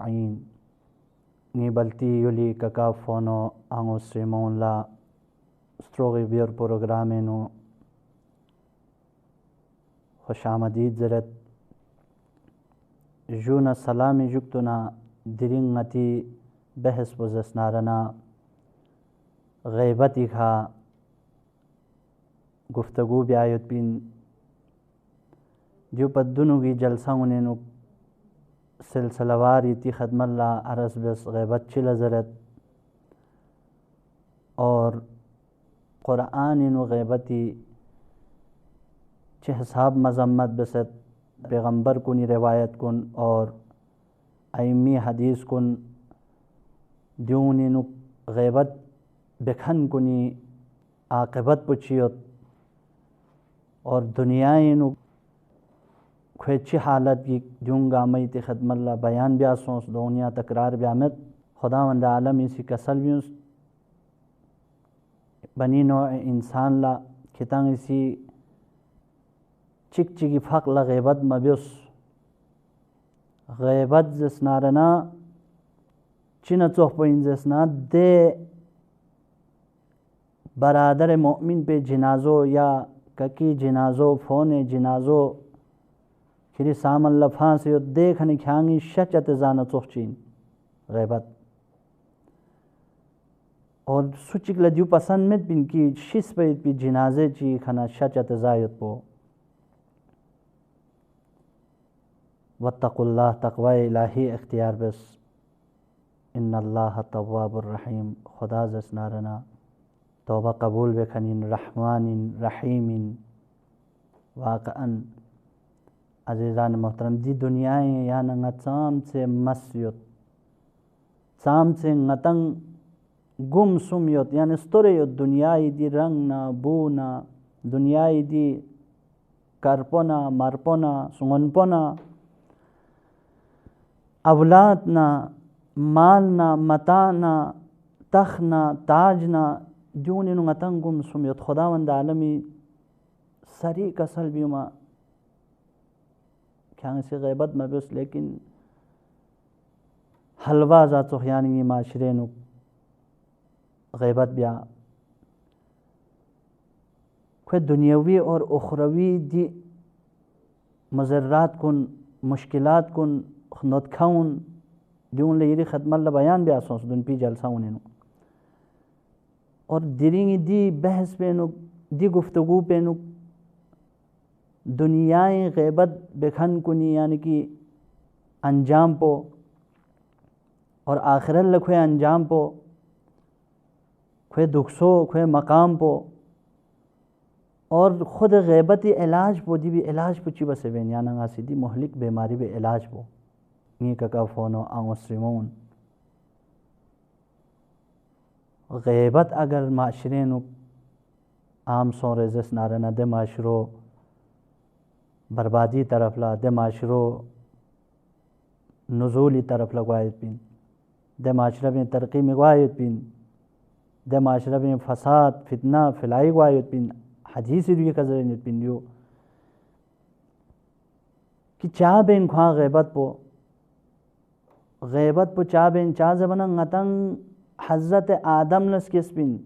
أجمعين نيبلتي يولي كاكافونو أنو سريمون لا ستروغي بير بروغرامينو خوش آمدید زرت جونا سلامی جکتنا درینغتی بحث بزسنارنا غیبتی کا گفتگو بیایت بین جو پدنو کی جلسہ انینو سلسلہ واری تی خدم اللہ عرض بس غیبت چل زرت اور قرآن انو غیبتی چه حساب مذمت بست پیغمبر کنی روایت کن اور ائمی حدیث کن دیون انو غیبت بکھن کنی عاقبت پچیت اور دنیا انو کھوچی حالت کی دیونگا میتی خدم اللہ بیان بیا سونس دنیا تکرار بیامت خداوند عالم اسی کسل بیونس بنی نوع انسان لا کتان اسی چک چکی فقل غیبت مبیس غیبت زسنارنا چین چوخ پوین زسنا دے برادر مؤمن پہ جنازو یا ککی جنازو فون جنازو کری سامن لفانسی دیکھنے کھانگی شچت زانا چوخ چین غیبت اور سوچک لجو پسند مت بین کی شس پہ پی جنازے چی کھنا شچت زایت پو واتقوا اللہ تقوی الہی اختیار بس ان اللہ تواب الرحیم خدا زسنارنا توبہ قبول بکنین رحمان رحیم واقعا عزیزان محترم دی دنیای یا ننگا چام سے مسیت چام سے نتنگ گم سمیت یعنی ستوریت دنیای دی رنگنا بونا دنیای دی کرپونا مرپونا سنگنپونا اولادنا مالنا متانا تخنا تاجنا جون انو نتنگم سمیت خداوند عالمی سری کسل بیوما کیا سی غیبت مبیس لیکن حلوہ ذات سخیانی معاشرینو غیبت بیا کوئی دنیاوی اور اخروی دی مضرات کن مشکلات کن خنوت کھاؤن دیون لیری خدم اللہ بیان بیا سونس دن پی جلسہ انینو اور درینگی دی بحث پینو دی گفتگو پینو دنیای غیبت بکھن کنی یعنی کہ انجام پو اور آخرت لکھوے انجام پو کھوے دکھسو کھوے مقام پو اور خود غیبتی علاج پو دی بھی علاج پو چی بسے بین یا ننگا سی دی محلک بیماری بھی علاج پو نی ککا فونو مسلمون غیبت اگر معاشرینو عام سون رزس نارنا دے معاشرو بربادی طرف لا دے معاشرو نزولی طرف لگوایت بین دے معاشرہ بین ترقی میں گوایت بین دے معاشرہ بین فساد فتنہ فلائی گوایت بین حدیث روی کذرینت بین دیو کہ چاہ بین کھاں غیبت پو چاہ بین چاہ زبنا نتنگ حضرت آدم لس کس بین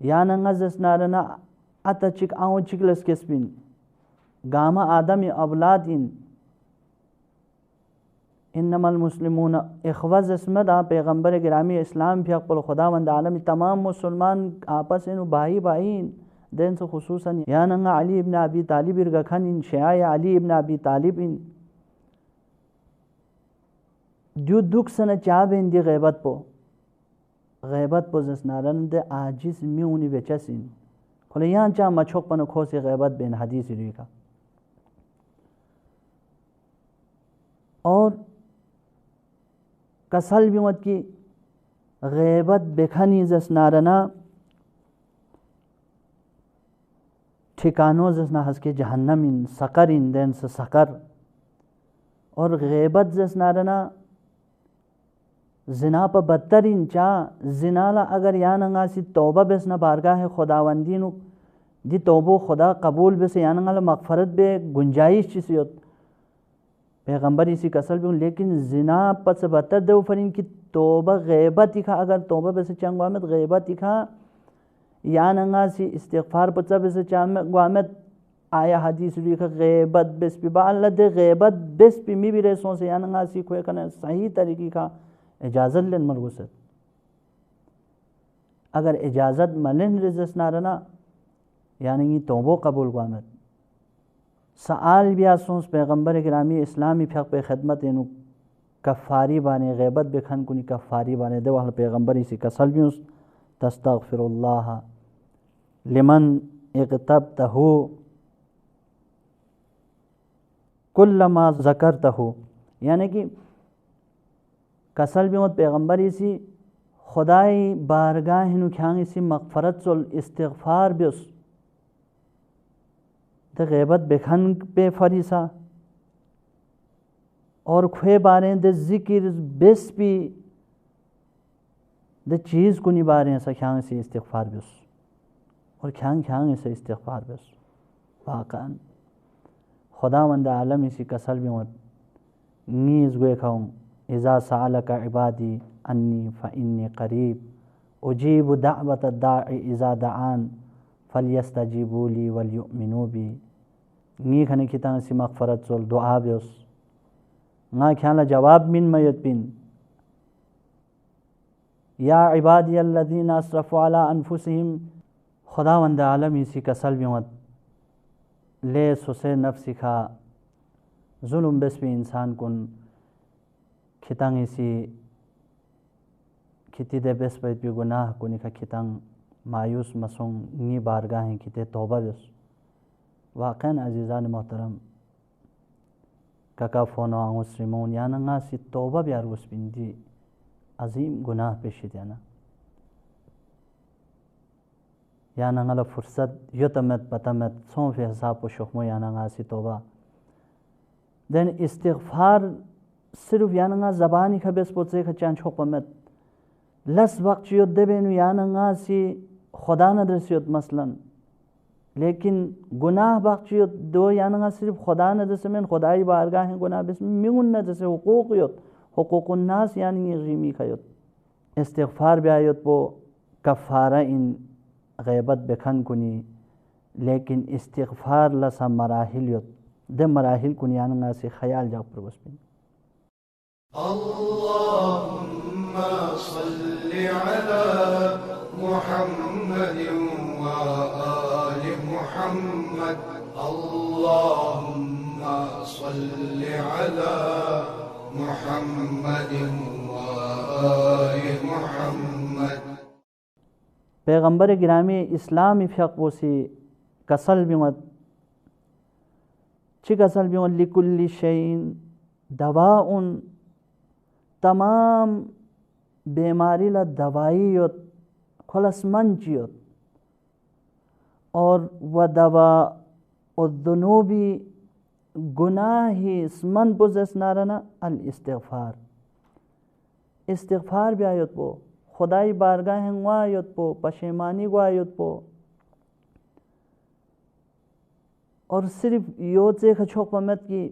یا ننگز اسنارنا اتا چک آؤں چک لس کس بین گاما آدم اولاد انما المسلمون اخوز اسمد پیغمبر گرامی اسلام پی اقبل خداوند عالمی تمام مسلمان آپس انو بھائی بھائین دین سے خصوصاً یا ننگا علی ابن ابی طالب ارگکھن ان شیعہ علی ابن ابی طالب ان جو دکھ سن چاہ بین دی غیبت پو زسنارن دے آجیس میونی بچسین کھولے یہاں چاہ مچھوک پنو کھوسی غیبت بین حدیث روی کا اور کسل بیمت کی غیبت بکھنی زسنارنا ٹھکانو زسنا ہس کے جہنم ان سقر ان دین سے سقر اور غیبت زسنارنا زنا پا بدترین چاہ زنا لا اگر یا ننگا سی توبہ بسنا بارگاہ خداوندینو دی توبو خدا قبول بس یا ننگا مغفرت بے گنجائش چیسیت पैगंबर इसी कसल भी, लेकिन जिना पस बतर दे फरिन की तोबा गैबत इखा, अगर तोबा बस चंगवामत गैबत इखा या नंगा सी इस्तिगफार पचा बस चंगवामत आया हदीस रिखा गैबत बस भी बाल्ला दे गैबत बस भी मी भी रेसों से या नंगा सी कोई कने सही तरीके का इजाज़त लेन मलगुसत। अगर इजाज़त मलन रिजस ना रना यानी तोबो कबूल गवामत सआल बिया सोस पैगंबर गिरामी इस्लामी फ़िक़ पे खिदमत इनु कफ़ारी बाने गैबत बेखन कुनी कफ़ारी बाने दे वहल पैगंबर इसी कसल भी उस तस्तगफिरुल्लाह लिमन इग़तबतहु कुल्लमा ज़करतहु, यानी कि कसल भी पैगंबर इसी खुदाई बारगाह हिनु ख्यांग इसी मग़फ़रत सुल इस्तिग़फ़ार बिस द गैबत बेखन पे फरीसा और खुए बारे द ज़िक्र बेस भी द चीज़ कुनी बारे सा ख्यांग से इस्तिग़फ़ार बिस और ख्यांग से इस्तिग़फ़ार बिस वाक़अन खुदावंद आलम इसी कसल भी मत नीज़ gue खाऊं इज़ा सअलका इबादी अन्नी फ़इन्नी क़रीब उजीबु दअवत दाइ इज़ा दआन फलयस्तजीबू ली वलयुमिनू बी। नी खने कितां सी मग़फ़रत सुल दुआ बिस ङा ख्याला जवाब मिन मयत बिन या इबादी अल्लज़ीना अस्रफ़ू अला अनफुसिहिम। खुदावंद आलम इसी कसल भी मत ले सुसे नफ्सी खा जुल्म बस भी इंसान कुन खितांग इसी खिती दे बेस बैत भी गुनाह कुनी खा खितांग मायूस मसोंग नी बारगाह हैं खिते तौबा बस। वाक़अन अज़ीज़ान मोहतरम काका फ़ोनो मुस्लिमोन या नंगा सी तौबा भी आरुस बिंदी अजीम गुनाह पेशी देना या नंगा फुर्सत युतमत पतमत सों फे हिसाब को शुक्मो या नंगा सी तौबा देन इस्तिग़फ़ार सिर्फ या नंगा ज़बानी खा बेस पोचे खा चान छोपमत लस वक्त युद्ध देबेनु या नंगा सी खुदा नदरसियत मसलन, लेकिन गुनाह बख्शियत दो या नंगा सिर्फ खुदा नदरसे में खुदाई बारगाह हैं गुनाह बिस मिंगुन नदरसे हुकूक़ुन नास यानी ग़ीमी खयत इस्तिग़फ़ार ब्यायत वो कफ़ारा इन गैबत बेखन कुनी, लेकिन इस्तिग़फ़ार लसा मराहिल यत दे मराहिल कुनी या नंगा से ख्याल जाप पर बसपिन। अल्लाहुम्मा सल्लि अला मुहम्मद व आलि मुहम्मद अल्लाहुम्मा सल्लि अला मुहम्मद व आलि मुहम्मद। पैगंबर गिरामी इस्लामी फ़िक़ वसी कसल बिमत ची कसल बिमत लिकुल्ली शैइन दवाउन तमाम बीमारी ला दवाई योत खुलसमन चियोत और व दवा उद्दुनूबी गुनाही स्मन बुज़स नारना अल इस्तिग़फ़ार। इस्तिग़फ़ार भी आयत पो खुदाई बारगाह हैं वा आयत पो पशेमानी गो आयत पो और सिर्फ योत से खचोक पमत की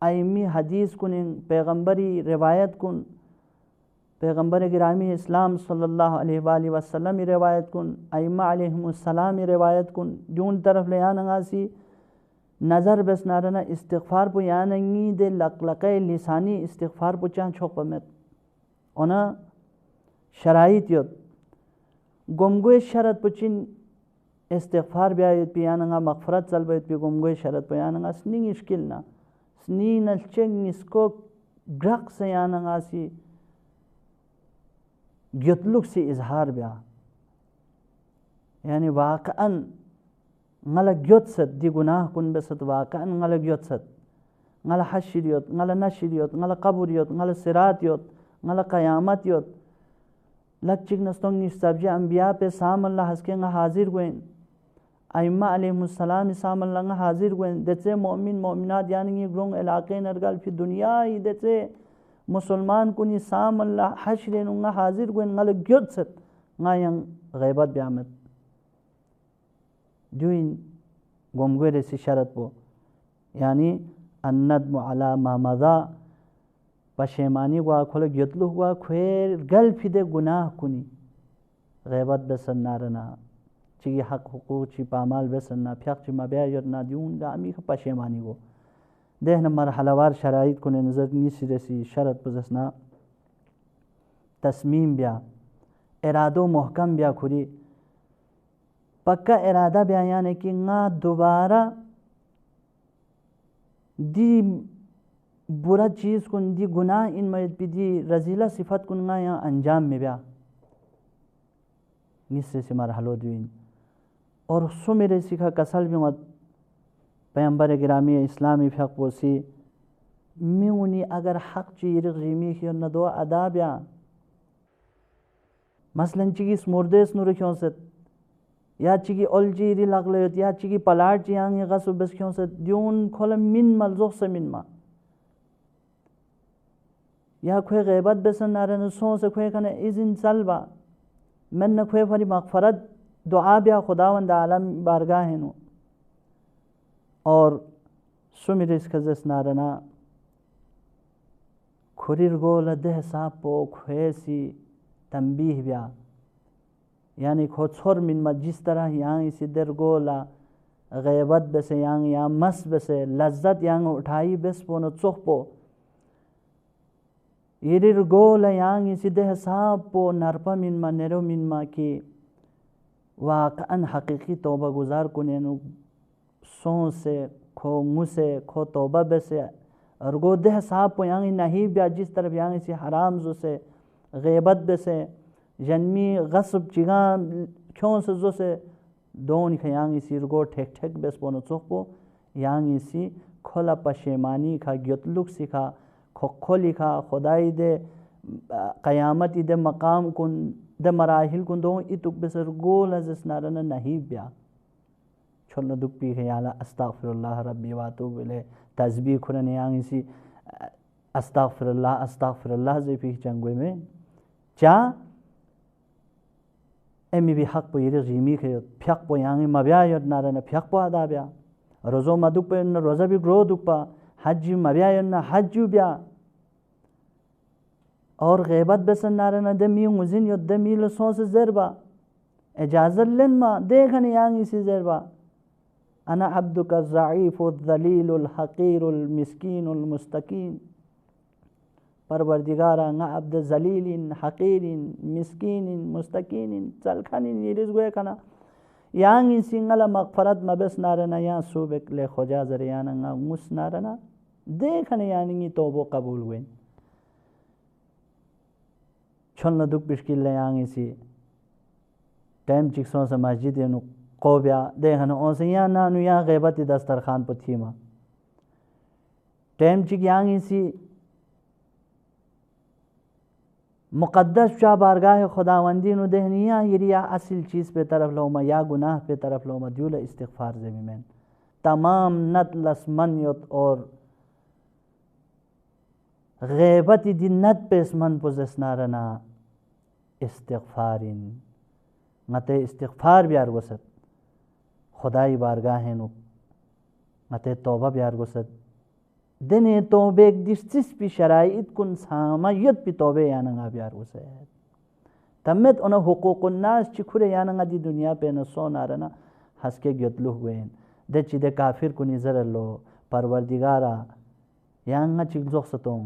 आइमी हदीस कुन पैगंबरी रिवायत कुन पैगंबर गिरामी इस्लाम सल्लल्लाहु अलैहि वसल्लम रिवायत कुन आइमा अलैहिमुस्सलाम रिवायत कुन जून तरफ ले आनंगासी नज़र बस नारना इस्तिग़फ़ार पो यानंगी दे लक़लक़े लिसानी इस्तिग़फ़ार पो चां छोक पमत ओना शराइत योत गुमगुए शरत पुचिन इस्तिग़फ़ार ब्यायत पे यानंगा मग़फ़रत चलबैत पे गुमगुए शरत पे यानंगा स्निंग इश्किल ना स्नी नल्चेंग इसको ग्रक से यानंगासी गियतलुक से इजहार ब्या यानी वाक़अन ngala gyotsat di gunah kun besat waaqan ngala gyotsat ngala hashiriyot ngala nashiriyot ngala qaburiyot ngala siratiyot ngala qiyamatiyot lakchik nastong nisabji anbiya pe samalla haske nga hazir gwen aimma alaihimussalam samalla nga hazir gwen detse mu'min mu'minat yani grong ilaqe nargal fi dunya hi detse musulman kuni samalla hashrin nga hazir gwen ngala gyotsat nga yang ghaibat biamat Juin गुमगुए सी शरत पो यानी अन्नदमु अला मा मदा पशेमानी वा खोल यतलु वा ख्वेर गल फिदे गुनाह कुनी गैबत बेसन नारना चिगी हक हुकूक ची पामाल बेसन ना फ्याक ची मबया यरना दिउन गामी का पशेमानी गो देहना मरहलावार शराइत कुने नजर नीसी रसी शरत पजसना तस्मीम ब्या इरादो महकम ब्या खुरी पक्का इरादा ब्या यानी कि ना दोबारा दी बुरा चीज़ कुन दी गुनाह इन मयद दी रजीला सिफत कुन ना यहाँ अंजाम में ब्या निस्से से मरहलो दुइन और सो मेरे सिखा कसल भी मत पैगंबर गिरामी इस्लामी फ़क़ोसी मिउनी अगर हक चीर ग़ीमी की न दो अदा ब्या मसलन चिगी स्मुर्देस नूर क्यों से या चिगी ओलजीरी लगले या चिगी पलाट चियांग या गसु बस क्यों से द्यून खोल मिन मलज़ोख से मिन मा या खोए गैबत बेसन नारन सो से खोए कने इज़िन सलबा मन न खोए फरी मग़फ़रत दुआ ब्या खुदावंद आलम बारगाह है नो और सुमिर इसका जस नारना खुरिर गोल देह सापो खोएसी तंबीह ब्या यानी खो छोर मिन मा जिस तरह यहाँ इसी दर गोला गैबत बसे यहाँ मस बसे लज्जत यहाँ उठाई बस पोनो चोख पो यरिर गोला यहाँ इसी देह सापो नरपा मिन मा नेरो मिन मा की वाक़अन हकीकी तौबा गुजार कुने नु सो से खो मुसे खो तौबा बसे और गो देह सापो यहाँ नहीं ब्या जिस तरफ यहाँ इसी हराम जो से गैबत बसे जन्मी गस्ब चिगा क्यों से जो से दोन खयांग इसी रुगो ठेक ठेक बेस पोनो चोखपो यांग इसी खोला पशेमानी खा गियतलुक सिखा खो लिखा खुदाई दे क़यामत दे मकाम कुन दे मराहिल कुन दो इतुक बेसर गोल अज़स नारना नहीं ब्या छोलना दुख पी खयाला अस्तगफिरुल्लाह रब्बी वातूब इलैह तस्बीह खुरन यांग इसी अस्तगफिरुल्लाह जे पी चंगवे में चा एमी भी हक पो यरे ग़ीमी के फ्याक पो यांग मब्या यद नारना फ्याक पो आदा ब्या रोज़ो मदुक पे न रोज़ा भी ग्रो दुक पा हज मब्या यद ना हज ब्या और गैबत बेसन नारना दमी मुजिन यद दमी लसों से ज़रबा इजाज़त लेन मा देखन यांग इसी ज़रबा अना अब्दुका ज़ईफ़ु ज़लीलुल हक़ीरुल मिस्कीनुल मुस्तकीन परवरदिगारा nga abd zalilin haqirin miskinin mustaqinin chalkhanin yiris goya kana yang singala maghfarat mabes narana ya subek le khoja zariyana nga mus narana dekhane yani tobo qabul wen chonna duk bishkil le yang isi time chikson sa masjid nu qobya dekhane on se ya na nu ya ghaibati dastarkhan puthima time chik yang isi मुक़द्दस Shah बारगाह खुदावंदी नु देहनिया यरिया असल चीज़ पे तरफ लोमा या गुनाह पे तरफ लोमा जुल इस्तिग़फ़ार ज़मीन तमाम नत लसमनियत और गैबत दिनत पे इसमन पुज़स नारना इस्तिग़फ़ारिन मते इस्तिग़फ़ार बियार वसत खुदाई बारगाह नु मते तौबा बियार वसत दने तौबे दिस्तिस पी शराइत कुन सामा यद पी तौबे यानंगा बियार उसे तम्मत उन हुकूकुन नास चिखुरे यानंगा दी दुनिया पे न सो नारना हंस के गियतलु हुए दे चिदे काफिर कुन इजर लो परवरदिगारा यांगा चिगजोख सतों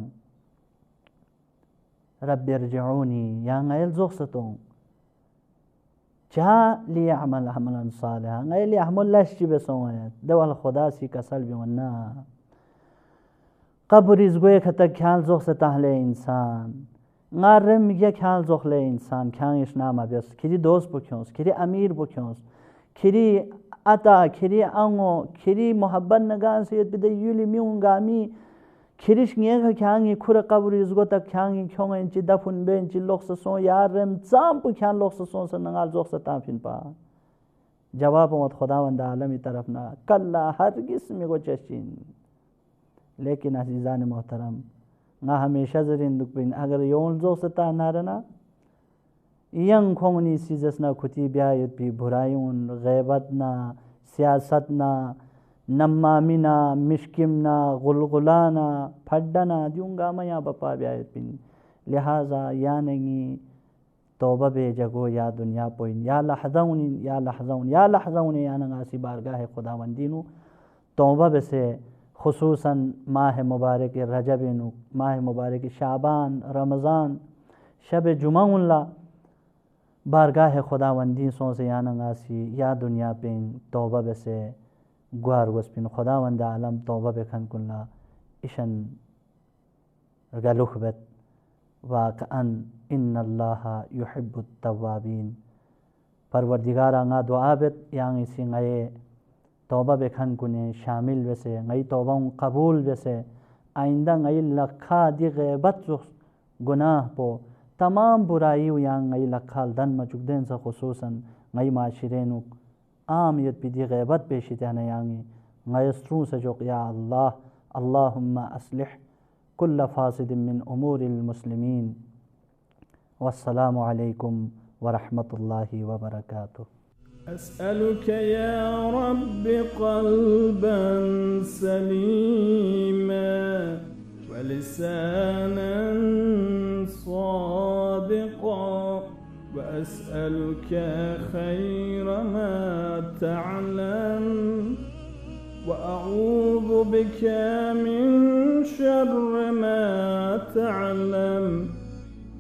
रब्बि इरजिऊनी यांगा यलजोख सतों चा लिया अमल Amlan सालिहा ngay li ahmul lash ci beson ayat dawal खुदा सी कसल भी वन्ना कब्र इस गोए खता ख्याल जोख से ताहले इंसान गारम ये ख्याल जोख ले इंसान ख्याल इस नाम अबस खिरी दोस्त बुख्योंस खिरी अमीर बुख्योंस खिरी अता खिरी अंगो खिरी मोहब्बत नगान से बिदे युली म्यूंगामी खिरिश निये ख्याल ये खुर कब्र इस गो तक ख्याल ये क्यों इंची दफन बे इंची लोग से सो यार रम चाम पु ख्याल लोग से सो से नगाल जोख से ताफिन पा जवाब मत खुदावंद आलमी तरफ ना कल्ला हरगिज़ में गो चशीन लेकिन अज़ीज़ान मोहतरम ना हमेशा ज़रिन दुख बिन अगर योन जो सता नारना यंग खोंगनी सीजस ना खुती ब्यायत भी बुरायून गैबत ना सियासत ना नम्मामिना मिश्किमना गुलगुलाना फड्डना दियूंगा मैं या बपा ब्याय पिन लिहाजा या नहीं तौबा बे जगो या दुनिया पोइन या लहज़ाउन या लहज़ाउन या लहज़ाउन या नंगासी बारगाह खुदावंदीनु तौबा बसे खुसूसन माह मुबारक रजब माह मुबारक शाबान रमज़ान शब जुमाउल्ला बारगाह खुदावंदी सो से या नंगासी या दुनिया पेन तौबा बसे गुआर वस्पिन खुदावंद आलम तौबा बेखन कुल्ला इशन गलुखबत वाक़अन इन्नल्लाह युहिब्बुत तव्वाबीन परवरदिगार आंगा दुआ बेत यांग इसी गए तौबा बेखन कुने शामिल वैसे गई तौबा कबूल वैसे आइंदा गई लखा दी गैबत गुनाह पो तमाम बुराई यांग गई लखा दन मचुकदेन से खुसूसन गई माशरेनु आम यद पिदी गैबत पेशिता न यांगी गयस्ट्रू से जो या अल्लाह अल्लाहुम्मा अस्लिह कुल्ल फासिद मिन उमूरिल मुस्लिमीन वस्सलामु अलैकुम वरहमतुल्लाहि वबरकातुहू। أسألك يا رب قلبا سليما ولسانا صادقا وأسألك خير ما تعلم وأعوذ بك من شر ما تعلم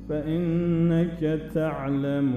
فإنك تعلم